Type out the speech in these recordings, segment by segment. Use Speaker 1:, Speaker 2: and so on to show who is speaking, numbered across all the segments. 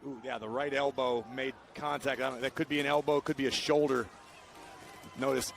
Speaker 1: Ooh, yeah, the right elbow made contact. That could be an elbow, could be a shoulder. Notice.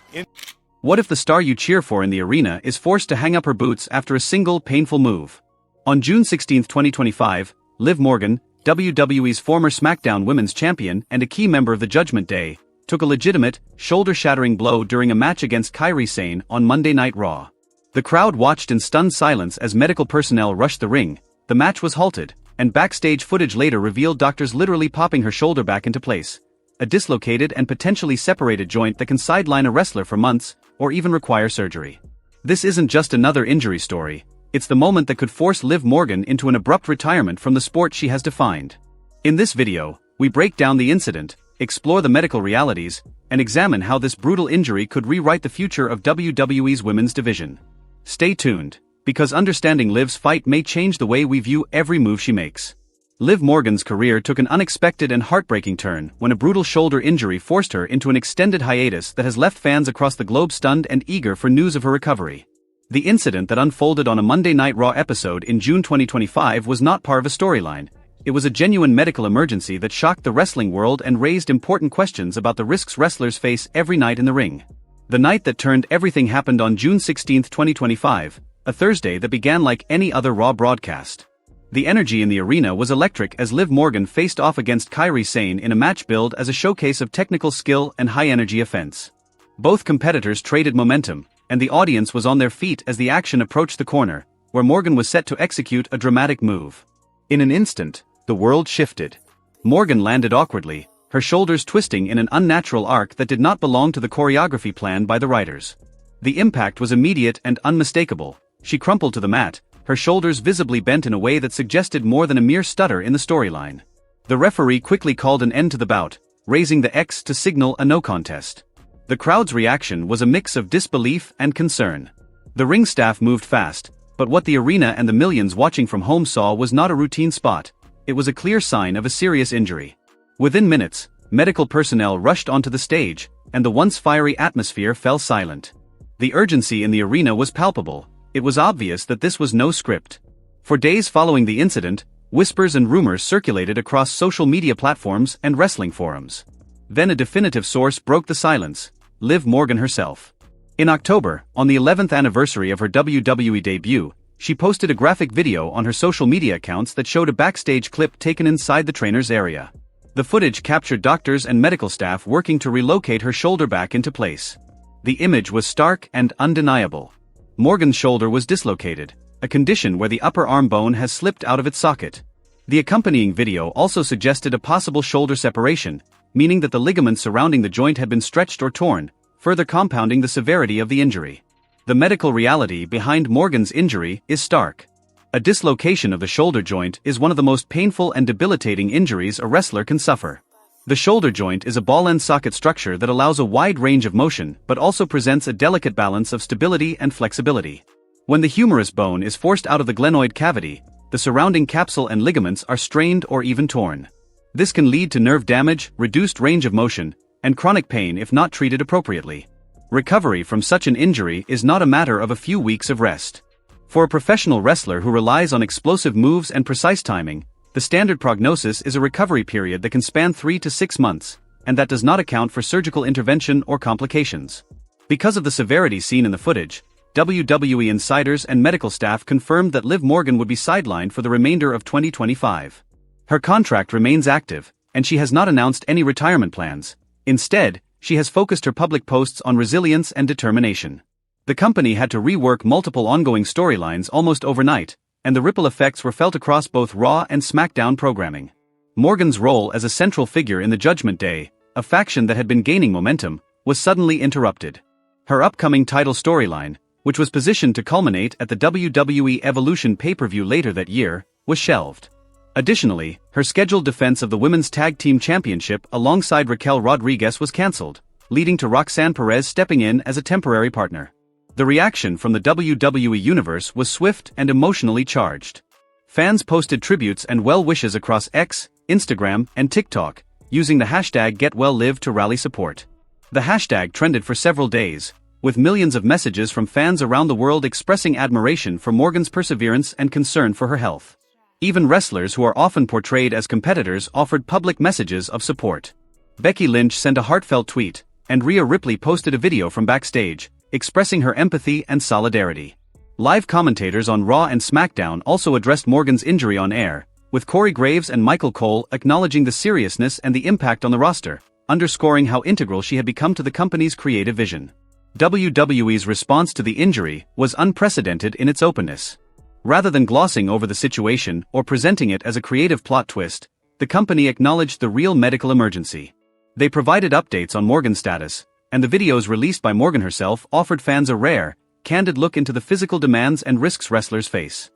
Speaker 2: What if the star you cheer for in the arena is forced to hang up her boots after a single painful move? On June 16, 2025, Liv Morgan, WWE's former SmackDown Women's Champion and a key member of the Judgment Day, took a legitimate, shoulder-shattering blow during a match against Kairi Sane on Monday Night Raw. The crowd watched in stunned silence as medical personnel rushed the ring. The match was halted, and backstage footage later revealed doctors literally popping her shoulder back into place. A dislocated and potentially separated joint that can sideline a wrestler for months, or even require surgery. This isn't just another injury story, it's the moment that could force Liv Morgan into an abrupt retirement from the sport she has defined. In this video, we break down the incident, explore the medical realities, and examine how this brutal injury could rewrite the future of WWE's women's division. Stay tuned, because understanding Liv's fight may change the way we view every move she makes. Liv Morgan's career took an unexpected and heartbreaking turn when a brutal shoulder injury forced her into an extended hiatus that has left fans across the globe stunned and eager for news of her recovery. The incident that unfolded on a Monday Night Raw episode in June 2025 was not part of a storyline. It was a genuine medical emergency that shocked the wrestling world and raised important questions about the risks wrestlers face every night in the ring. The night that turned everything happened on June 16, 2025, a Thursday that began like any other Raw broadcast. The energy in the arena was electric as Liv Morgan faced off against Kairi Sane in a match billed as a showcase of technical skill and high-energy offense. Both competitors traded momentum, and the audience was on their feet as the action approached the corner, where Morgan was set to execute a dramatic move. In an instant, the world shifted. Morgan landed awkwardly, her shoulders twisting in an unnatural arc that did not belong to the choreography planned by the writers. The impact was immediate and unmistakable. She crumpled to the mat, her shoulders visibly bent in a way that suggested more than a mere stutter in the storyline. The referee quickly called an end to the bout, raising the X to signal a no contest. The crowd's reaction was a mix of disbelief and concern. The ring staff moved fast, but what the arena and the millions watching from home saw was not a routine spot. It was a clear sign of a serious injury. Within minutes, medical personnel rushed onto the stage, and the once fiery atmosphere fell silent. The urgency in the arena was palpable. It was obvious that this was no script. For days following the incident, whispers and rumors circulated across social media platforms and wrestling forums. Then a definitive source broke the silence: Liv Morgan herself. In October, on the 11th anniversary of her WWE debut, she posted a graphic video on her social media accounts that showed a backstage clip taken inside the trainer's area. The footage captured doctors and medical staff working to relocate her shoulder back into place. The image was stark and undeniable. Morgan's shoulder was dislocated, a condition where the upper arm bone has slipped out of its socket. The accompanying video also suggested a possible shoulder separation, meaning that the ligaments surrounding the joint had been stretched or torn, further compounding the severity of the injury. The medical reality behind Morgan's injury is stark. A dislocation of the shoulder joint is one of the most painful and debilitating injuries a wrestler can suffer. The shoulder joint is a ball-end socket structure that allows a wide range of motion but also presents a delicate balance of stability and flexibility. When the humerus bone is forced out of the glenoid cavity, the surrounding capsule and ligaments are strained or even torn. This can lead to nerve damage, reduced range of motion, and chronic pain if not treated appropriately. Recovery from such an injury is not a matter of a few weeks of rest. For a professional wrestler who relies on explosive moves and precise timing, the standard prognosis is a recovery period that can span 3 to 6 months, and that does not account for surgical intervention or complications. Because of the severity seen in the footage, WWE insiders and medical staff confirmed that Liv Morgan would be sidelined for the remainder of 2025. Her contract remains active, and she has not announced any retirement plans. Instead, she has focused her public posts on resilience and determination. The company had to rework multiple ongoing storylines almost overnight, and the ripple effects were felt across both Raw and SmackDown programming. Morgan's role as a central figure in the Judgment Day, a faction that had been gaining momentum, was suddenly interrupted. Her upcoming title storyline, which was positioned to culminate at the WWE Evolution pay-per-view later that year, was shelved. Additionally, her scheduled defense of the Women's Tag Team Championship alongside Raquel Rodriguez was cancelled, leading to Roxanne Perez stepping in as a temporary partner. The reaction from the WWE Universe was swift and emotionally charged. Fans posted tributes and well wishes across X, Instagram, and TikTok, using the hashtag #GetWellLiv to rally support. The hashtag trended for several days, with millions of messages from fans around the world expressing admiration for Morgan's perseverance and concern for her health. Even wrestlers who are often portrayed as competitors offered public messages of support. Becky Lynch sent a heartfelt tweet, and Rhea Ripley posted a video from backstage, expressing her empathy and solidarity. Live commentators on Raw and SmackDown also addressed Morgan's injury on air, with Corey Graves and Michael Cole acknowledging the seriousness and the impact on the roster, underscoring how integral she had become to the company's creative vision. WWE's response to the injury was unprecedented in its openness. Rather than glossing over the situation or presenting it as a creative plot twist, the company acknowledged the real medical emergency. They provided updates on Morgan's status, and the videos released by Morgan herself offered fans a rare, candid look into the physical demands and risks wrestlers face.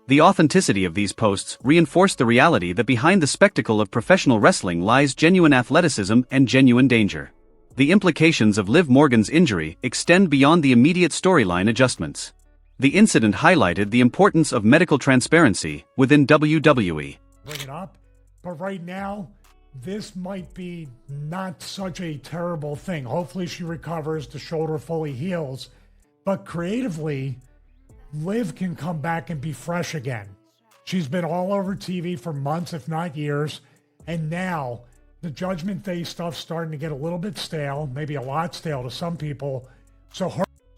Speaker 2: The authenticity of these posts reinforced the reality that behind the spectacle of professional wrestling lies genuine athleticism and genuine danger. The implications of Liv Morgan's injury extend beyond the immediate storyline adjustments. The incident highlighted the importance of medical transparency within WWE.
Speaker 3: Bring it up, but right now, this might be not such a terrible thing. Hopefully she recovers, the shoulder fully heals, but creatively, Liv can come back and be fresh again. She's been all over TV for months, if not years, and now the Judgment Day stuff's starting to get a little bit stale, maybe a lot stale to some people.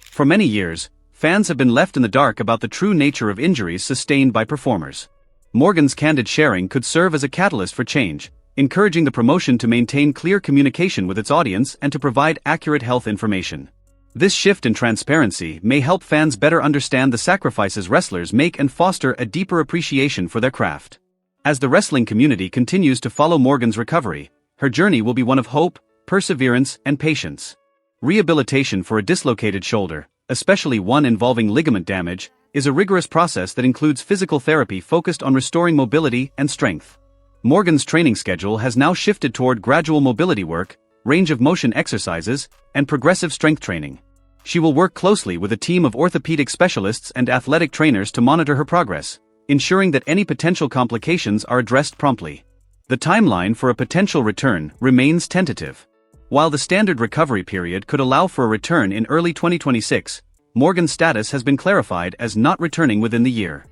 Speaker 2: For many years, fans have been left in the dark about the true nature of injuries sustained by performers. Morgan's candid sharing could serve as a catalyst for change, encouraging the promotion to maintain clear communication with its audience and to provide accurate health information. This shift in transparency may help fans better understand the sacrifices wrestlers make and foster a deeper appreciation for their craft. As the wrestling community continues to follow Morgan's recovery, her journey will be one of hope, perseverance, and patience. Rehabilitation for a dislocated shoulder, especially one involving ligament damage, is a rigorous process that includes physical therapy focused on restoring mobility and strength. Morgan's training schedule has now shifted toward gradual mobility work, range of motion exercises, and progressive strength training. She will work closely with a team of orthopedic specialists and athletic trainers to monitor her progress, ensuring that any potential complications are addressed promptly. The timeline for a potential return remains tentative. While the standard recovery period could allow for a return in early 2026, Morgan's status has been clarified as not returning within the year.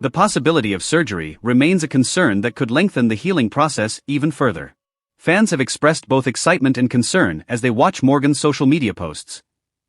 Speaker 2: The possibility of surgery remains a concern that could lengthen the healing process even further. Fans have expressed both excitement and concern as they watch Morgan's social media posts,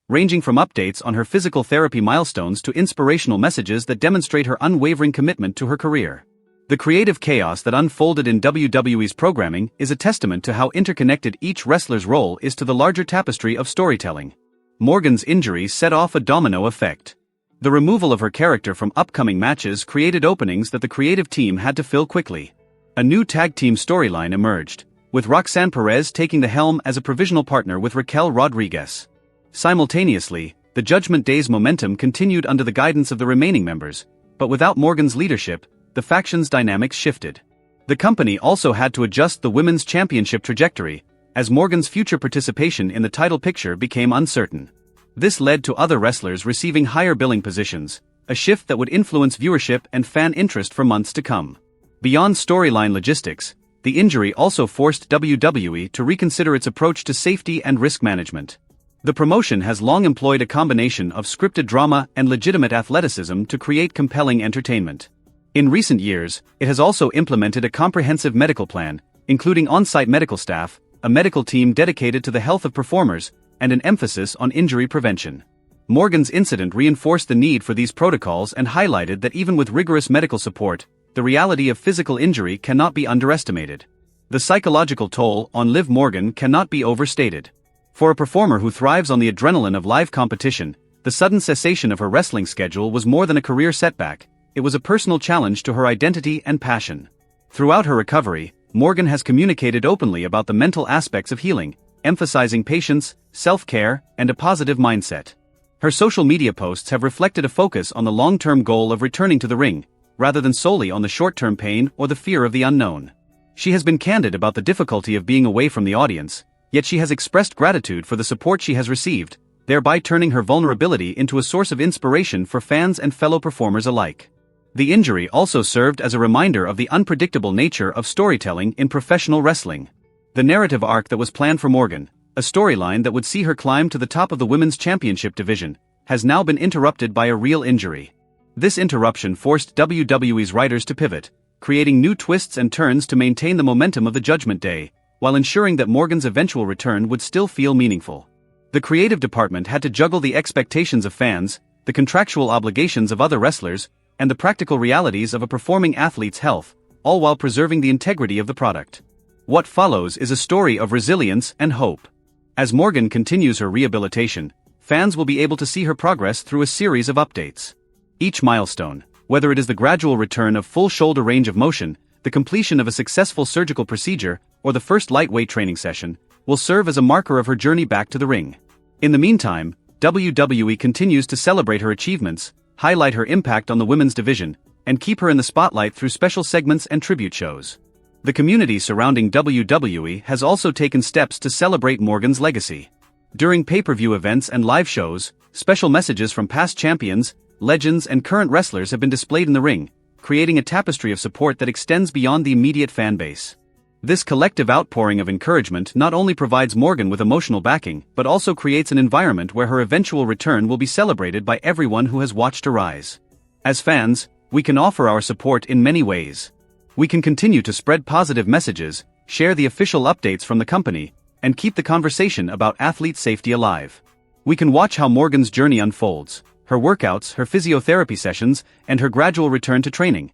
Speaker 2: ranging from updates on her physical therapy milestones to inspirational messages that demonstrate her unwavering commitment to her career. The creative chaos that unfolded in WWE's programming is a testament to how interconnected each wrestler's role is to the larger tapestry of storytelling. Morgan's injury set off a domino effect. The removal of her character from upcoming matches created openings that the creative team had to fill quickly. A new tag team storyline emerged, with Roxanne Perez taking the helm as a provisional partner with Raquel Rodriguez. Simultaneously, the Judgment Day's momentum continued under the guidance of the remaining members, but without Morgan's leadership, the faction's dynamics shifted. The company also had to adjust the women's championship trajectory, as Morgan's future participation in the title picture became uncertain. This led to other wrestlers receiving higher billing positions, a shift that would influence viewership and fan interest for months to come. Beyond storyline logistics, the injury also forced WWE to reconsider its approach to safety and risk management. The promotion has long employed a combination of scripted drama and legitimate athleticism to create compelling entertainment. In recent years, it has also implemented a comprehensive medical plan, including on-site medical staff, a medical team dedicated to the health of performers, and an emphasis on injury prevention. Morgan's incident reinforced the need for these protocols and highlighted that even with rigorous medical support, the reality of physical injury cannot be underestimated. The psychological toll on Liv Morgan cannot be overstated. For a performer who thrives on the adrenaline of live competition, the sudden cessation of her wrestling schedule was more than a career setback. It was a personal challenge to her identity and passion. Throughout her recovery, Morgan has communicated openly about the mental aspects of healing, emphasizing patience, self-care, and a positive mindset. Her social media posts have reflected a focus on the long-term goal of returning to the ring, rather than solely on the short-term pain or the fear of the unknown. She has been candid about the difficulty of being away from the audience, yet she has expressed gratitude for the support she has received, thereby turning her vulnerability into a source of inspiration for fans and fellow performers alike. The injury also served as a reminder of the unpredictable nature of storytelling in professional wrestling. The narrative arc that was planned for Morgan, a storyline that would see her climb to the top of the women's championship division, has now been interrupted by a real injury. This interruption forced WWE's writers to pivot, creating new twists and turns to maintain the momentum of the Judgment Day, while ensuring that Morgan's eventual return would still feel meaningful. The creative department had to juggle the expectations of fans, the contractual obligations of other wrestlers, and the practical realities of a performing athlete's health, all while preserving the integrity of the product. What follows is a story of resilience and hope. As Morgan continues her rehabilitation, fans will be able to see her progress through a series of updates. Each milestone, whether it is the gradual return of full shoulder range of motion, the completion of a successful surgical procedure, or the first lightweight training session, will serve as a marker of her journey back to the ring. In the meantime, WWE continues to celebrate her achievements, highlight her impact on the women's division, and keep her in the spotlight through special segments and tribute shows. The community surrounding WWE has also taken steps to celebrate Morgan's legacy. During pay-per-view events and live shows, special messages from past champions, legends, and current wrestlers have been displayed in the ring, creating a tapestry of support that extends beyond the immediate fan base. This collective outpouring of encouragement not only provides Morgan with emotional backing, but also creates an environment where her eventual return will be celebrated by everyone who has watched her rise. As fans, we can offer our support in many ways. We can continue to spread positive messages, share the official updates from the company, and keep the conversation about athlete safety alive. We can watch how Morgan's journey unfolds, her workouts, her physiotherapy sessions, and her gradual return to training,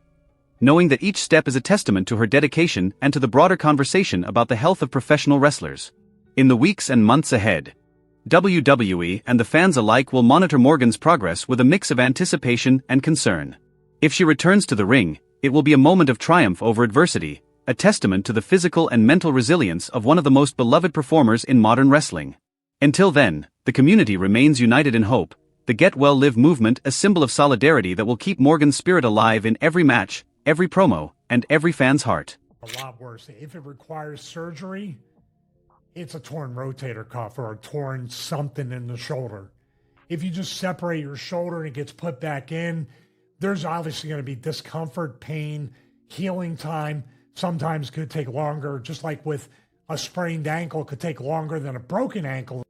Speaker 2: knowing that each step is a testament to her dedication and to the broader conversation about the health of professional wrestlers. In the weeks and months ahead, WWE and the fans alike will monitor Morgan's progress with a mix of anticipation and concern. If she returns to the ring, it will be a moment of triumph over adversity, a testament to the physical and mental resilience of one of the most beloved performers in modern wrestling. Until then, the community remains united in hope, the Get Well Live movement a symbol of solidarity that will keep Morgan's spirit alive in every match, every promo, and every fan's heart.
Speaker 3: A lot worse. If it requires surgery, it's a torn rotator cuff or a torn something in the shoulder. If you just separate your shoulder and it gets put back in, there's obviously going to be discomfort, pain, healing time. Sometimes could take longer, just like with a sprained ankle, could take longer than a broken ankle.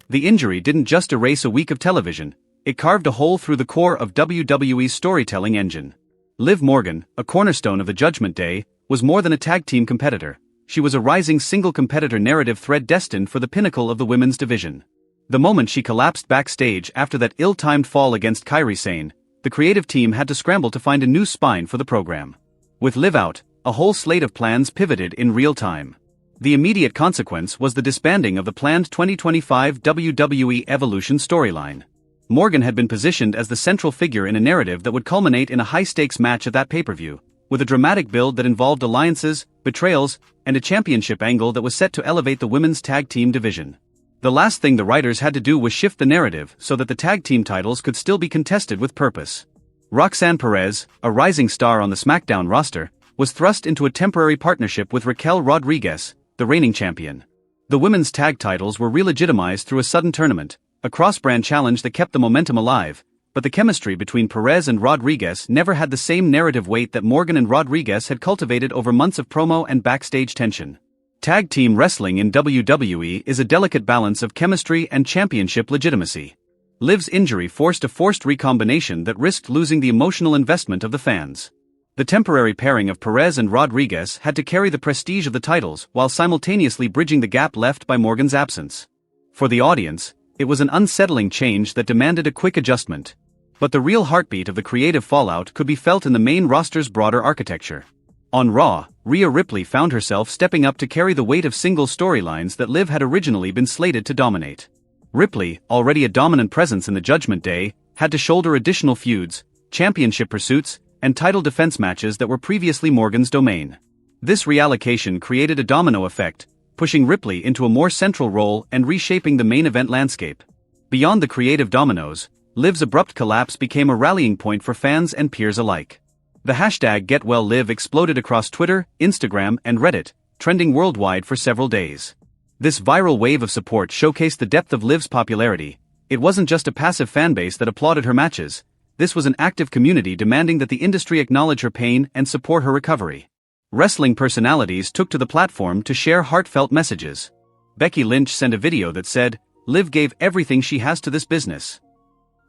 Speaker 2: The injury didn't just erase a week of television, it carved a hole through the core of WWE's storytelling engine. Liv Morgan, a cornerstone of the Judgment Day, was more than a tag team competitor. She was a rising single-competitor narrative thread destined for the pinnacle of the women's division. The moment she collapsed backstage after that ill-timed fall against Kairi Sane, the creative team had to scramble to find a new spine for the program. With Liv out, a whole slate of plans pivoted in real time. The immediate consequence was the disbanding of the planned 2025 WWE Evolution storyline. Morgan had been positioned as the central figure in a narrative that would culminate in a high-stakes match at that pay-per-view, with a dramatic build that involved alliances, betrayals, and a championship angle that was set to elevate the women's tag team division. The last thing the writers had to do was shift the narrative so that the tag team titles could still be contested with purpose. Roxanne Perez, a rising star on the SmackDown roster, was thrust into a temporary partnership with Raquel Rodriguez, the reigning champion. The women's tag titles were re-legitimized through a sudden tournament, a cross-brand challenge that kept the momentum alive, but the chemistry between Perez and Rodriguez never had the same narrative weight that Morgan and Rodriguez had cultivated over months of promo and backstage tension. Tag team wrestling in WWE is a delicate balance of chemistry and championship legitimacy. Liv's injury forced a forced recombination that risked losing the emotional investment of the fans. The temporary pairing of Perez and Rodriguez had to carry the prestige of the titles while simultaneously bridging the gap left by Morgan's absence. For the audience, it was an unsettling change that demanded a quick adjustment. But the real heartbeat of the creative fallout could be felt in the main roster's broader architecture. On Raw, Rhea Ripley found herself stepping up to carry the weight of single storylines that Liv had originally been slated to dominate. Ripley, already a dominant presence in the Judgment Day, had to shoulder additional feuds, championship pursuits, and title defense matches that were previously Morgan's domain. This reallocation created a domino effect, pushing Ripley into a more central role and reshaping the main event landscape. Beyond the creative dominoes, Liv's abrupt collapse became a rallying point for fans and peers alike. The hashtag #GetWellLiv exploded across Twitter, Instagram, and Reddit, trending worldwide for several days. This viral wave of support showcased the depth of Liv's popularity. It wasn't just a passive fanbase that applauded her matches. This was an active community demanding that the industry acknowledge her pain and support her recovery. Wrestling personalities took to the platform to share heartfelt messages. Becky Lynch sent a video that said, "Liv gave everything she has to this business."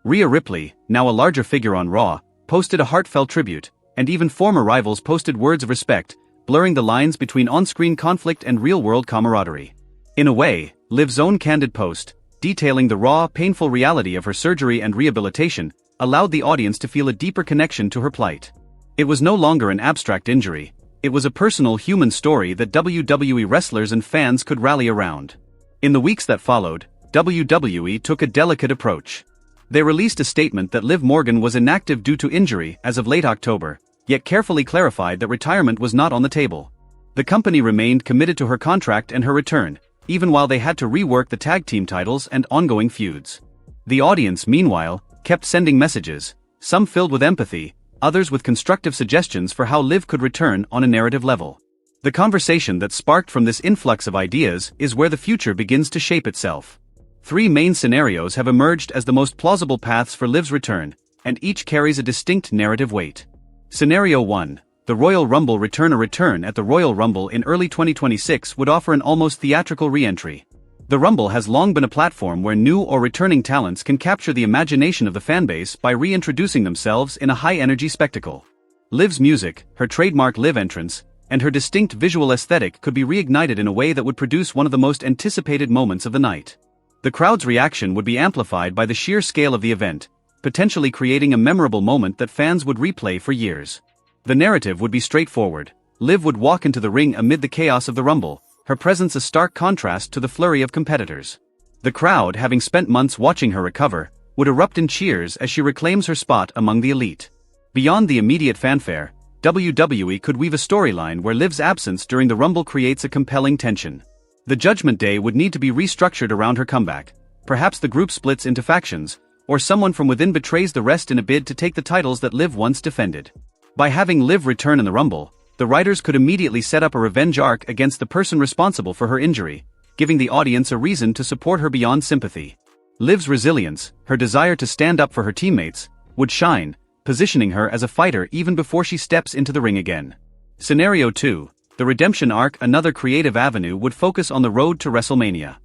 Speaker 2: Rhea Ripley, now a larger figure on Raw, posted a heartfelt tribute, and even former rivals posted words of respect, blurring the lines between on-screen conflict and real-world camaraderie. In a way, Liv's own candid post, detailing the raw, painful reality of her surgery and rehabilitation, allowed the audience to feel a deeper connection to her plight. It was no longer an abstract injury, it was a personal human story that WWE wrestlers and fans could rally around. In the weeks that followed, WWE took a delicate approach. They released a statement that Liv Morgan was inactive due to injury as of late October, yet carefully clarified that retirement was not on the table. The company remained committed to her contract and her return, even while they had to rework the tag team titles and ongoing feuds. The audience, meanwhile, kept sending messages, some filled with empathy, others with constructive suggestions for how Liv could return on a narrative level. The conversation that sparked from this influx of ideas is where the future begins to shape itself. 3 main scenarios have emerged as the most plausible paths for Liv's return, and each carries a distinct narrative weight. Scenario 1. The Royal Rumble return. A return at the Royal Rumble in early 2026 would offer an almost theatrical re-entry. The Rumble has long been a platform where new or returning talents can capture the imagination of the fanbase by reintroducing themselves in a high-energy spectacle. Liv's music, her trademark Liv entrance, and her distinct visual aesthetic could be reignited in a way that would produce one of the most anticipated moments of the night. The crowd's reaction would be amplified by the sheer scale of the event, potentially creating a memorable moment that fans would replay for years. The narrative would be straightforward. Liv would walk into the ring amid the chaos of the Rumble, her presence a stark contrast to the flurry of competitors. The crowd, having spent months watching her recover, would erupt in cheers as she reclaims her spot among the elite. Beyond the immediate fanfare, WWE could weave a storyline where Liv's absence during the Rumble creates a compelling tension. The Judgment Day would need to be restructured around her comeback. Perhaps the group splits into factions, or someone from within betrays the rest in a bid to take the titles that Liv once defended. By having Liv return in the Rumble, the writers could immediately set up a revenge arc against the person responsible for her injury, giving the audience a reason to support her beyond sympathy. Liv's resilience, her desire to stand up for her teammates, would shine, positioning her as a fighter even before she steps into the ring again. Scenario 2. The redemption arc. Another creative avenue would focus on the road to WrestleMania.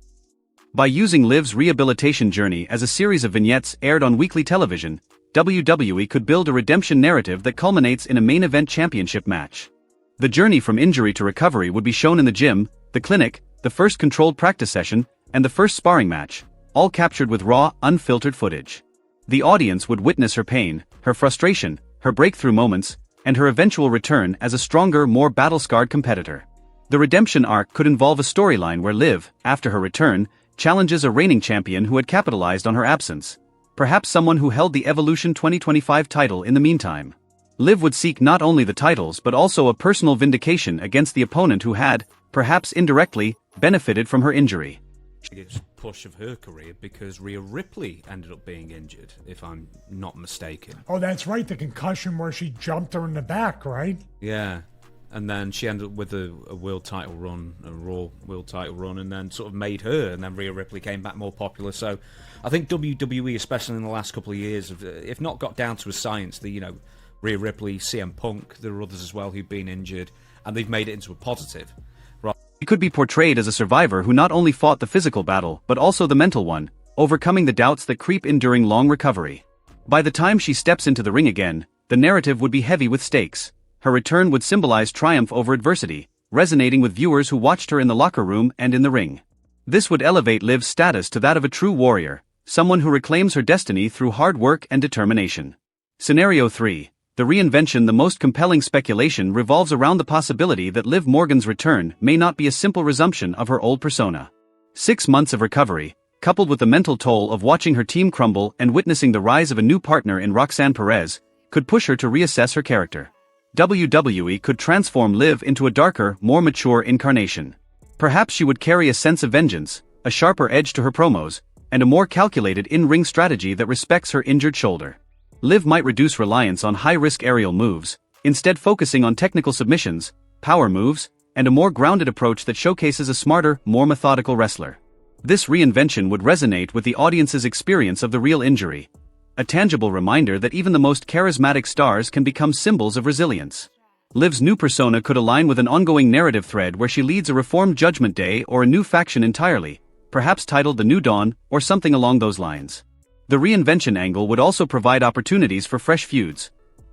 Speaker 2: By using Liv's rehabilitation journey as a series of vignettes aired on weekly television, WWE could build a redemption narrative that culminates in a main event championship match. The journey from injury to recovery would be shown in the gym, the clinic, the first controlled practice session, and the first sparring match, all captured with raw, unfiltered footage. The audience would witness her pain, her frustration, her breakthrough moments, and her eventual return as a stronger, more battle-scarred competitor. The redemption arc could involve a storyline where Liv, after her return, challenges a reigning champion who had capitalized on her absence. Perhaps someone who held the Evolution 2025 title in the meantime. Liv would seek not only the titles but also a personal vindication against the opponent who had, perhaps indirectly, benefited from her injury.
Speaker 4: Biggest push of her career because Rhea Ripley ended up being injured, if I'm not mistaken.
Speaker 3: Oh, that's right, the concussion where she jumped her in the back, right?
Speaker 4: Yeah, and then she ended up with a world title run, a Raw world title run, and then sort of made her, and then Rhea Ripley came back more popular. So I think WWE, especially in the last couple of years, have, if not got down to a science, Rhea Ripley, CM Punk, there are others as well who've been injured, and they've made it into a positive.
Speaker 2: She could be portrayed as a survivor who not only fought the physical battle but also the mental one, overcoming the doubts that creep in during long recovery. By the time she steps into the ring again, the narrative would be heavy with stakes. Her return would symbolize triumph over adversity, resonating with viewers who watched her in the locker room and in the ring. This would elevate Liv's status to that of a true warrior, someone who reclaims her destiny through hard work and determination. Scenario 3. The reinvention. The most compelling speculation revolves around the possibility that Liv Morgan's return may not be a simple resumption of her old persona. 6 months of recovery, coupled with the mental toll of watching her team crumble and witnessing the rise of a new partner in Roxanne Perez, could push her to reassess her character. WWE could transform Liv into a darker, more mature incarnation. Perhaps she would carry a sense of vengeance, a sharper edge to her promos, and a more calculated in-ring strategy that respects her injured shoulder. Liv might reduce reliance on high-risk aerial moves, instead focusing on technical submissions, power moves, and a more grounded approach that showcases a smarter, more methodical wrestler. This reinvention would resonate with the audience's experience of the real injury, a tangible reminder that even the most charismatic stars can become symbols of resilience. Liv's new persona could align with an ongoing narrative thread where she leads a reformed Judgment Day or a new faction entirely, perhaps titled The New Dawn or something along those lines. The reinvention angle would also provide opportunities for fresh feuds,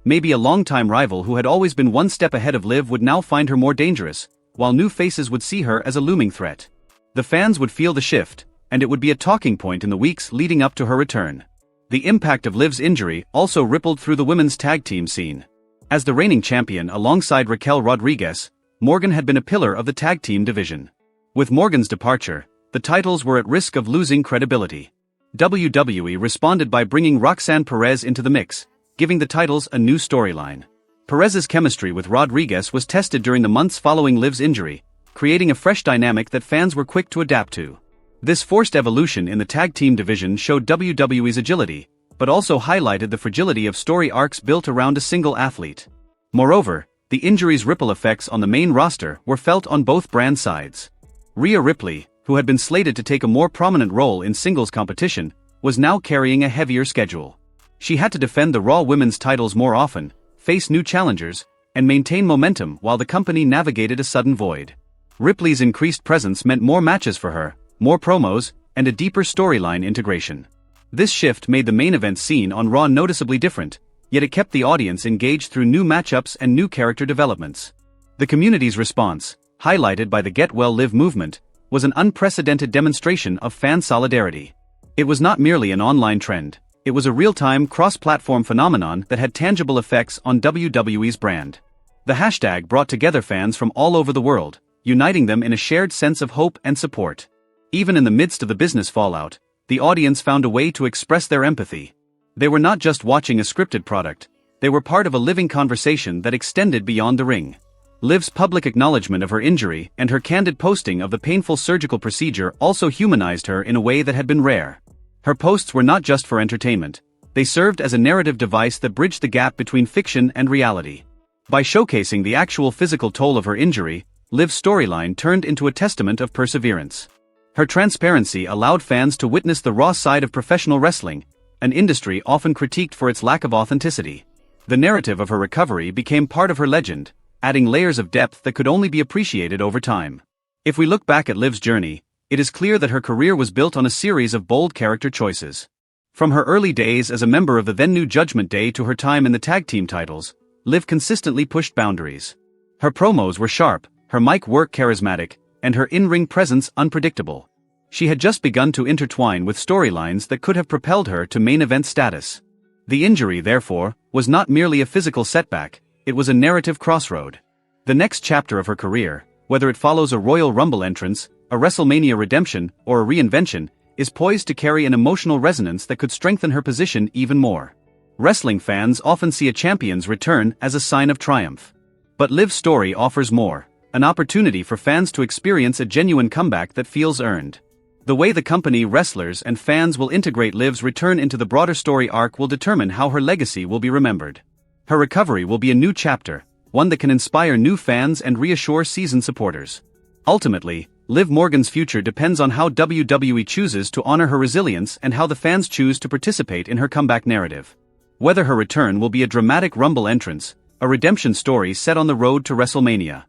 Speaker 2: Maybe a longtime rival who had always been one step ahead of Liv would now find her more dangerous, while new faces would see her as a looming threat. The fans would feel the shift, and it would be a talking point in the weeks leading up to her return. The impact of Liv's injury also rippled through the women's tag team scene. As the reigning champion alongside Raquel Rodriguez, Morgan had been a pillar of the tag team division. With Morgan's departure, the titles were at risk of losing credibility. WWE responded by bringing Roxanne Perez into the mix, giving the titles a new storyline. Perez's chemistry with Rodriguez was tested during the months following Liv's injury, creating a fresh dynamic that fans were quick to adapt to. This forced evolution in the tag team division showed WWE's agility, but also highlighted the fragility of story arcs built around a single athlete. Moreover, the injury's ripple effects on the main roster were felt on both brand sides. Rhea Ripley, who had been slated to take a more prominent role in singles competition, was now carrying a heavier schedule. She had to defend the Raw Women's titles more often, face new challengers, and maintain momentum while the company navigated a sudden void. Ripley's increased presence meant more matches for her, more promos, and a deeper storyline integration. This shift made the main event scene on Raw noticeably different, yet it kept the audience engaged through new matchups and new character developments. The community's response, highlighted by the Get Well Live movement, was an unprecedented demonstration of fan solidarity. It was not merely an online trend, it was a real-time, cross-platform phenomenon that had tangible effects on WWE's brand. The hashtag brought together fans from all over the world, uniting them in a shared sense of hope and support. Even in the midst of the business fallout, the audience found a way to express their empathy. They were not just watching a scripted product, they were part of a living conversation that extended beyond the ring. Liv's public acknowledgement of her injury and her candid posting of the painful surgical procedure also humanized her in a way that had been rare. Her posts were not just for entertainment, they served as a narrative device that bridged the gap between fiction and reality. By showcasing the actual physical toll of her injury, Liv's storyline turned into a testament of perseverance. Her transparency allowed fans to witness the raw side of professional wrestling, an industry often critiqued for its lack of authenticity. The narrative of her recovery became part of her legend, adding layers of depth that could only be appreciated over time. If we look back at Liv's journey, it is clear that her career was built on a series of bold character choices. From her early days as a member of the then-new Judgment Day to her time in the tag team titles, Liv consistently pushed boundaries. Her promos were sharp, her mic work charismatic, and her in-ring presence unpredictable. She had just begun to intertwine with storylines that could have propelled her to main event status. The injury, therefore, was not merely a physical setback, it was a narrative crossroad. The next chapter of her career, whether it follows a Royal Rumble entrance, a WrestleMania redemption, or a reinvention, is poised to carry an emotional resonance that could strengthen her position even more. Wrestling fans often see a champion's return as a sign of triumph. But Liv's story offers more, an opportunity for fans to experience a genuine comeback that feels earned. The way the company, wrestlers, and fans will integrate Liv's return into the broader story arc will determine how her legacy will be remembered. Her recovery will be a new chapter, one that can inspire new fans and reassure seasoned supporters. Ultimately, Liv Morgan's future depends on how WWE chooses to honor her resilience and how the fans choose to participate in her comeback narrative. Whether her return will be a dramatic Rumble entrance, a redemption story set on the road to WrestleMania,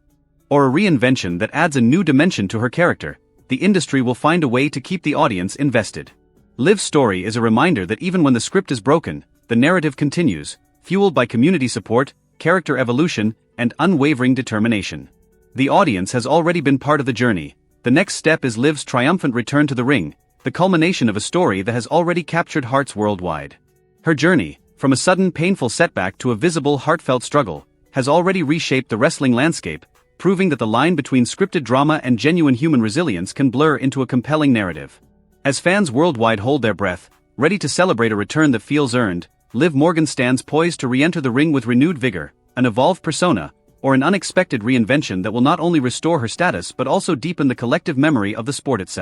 Speaker 2: or a reinvention that adds a new dimension to her character, the industry will find a way to keep the audience invested. Liv's story is a reminder that even when the script is broken, the narrative continues, fueled by community support, character evolution, and unwavering determination. The audience has already been part of the journey. The next step is Liv's triumphant return to the ring, the culmination of a story that has already captured hearts worldwide. Her journey, from a sudden painful setback to a visible heartfelt struggle, has already reshaped the wrestling landscape, proving that the line between scripted drama and genuine human resilience can blur into a compelling narrative. As fans worldwide hold their breath, ready to celebrate a return that feels earned, Liv Morgan stands poised to re-enter the ring with renewed vigor, an evolved persona, or an unexpected reinvention that will not only restore her status but also deepen the collective memory of the sport itself.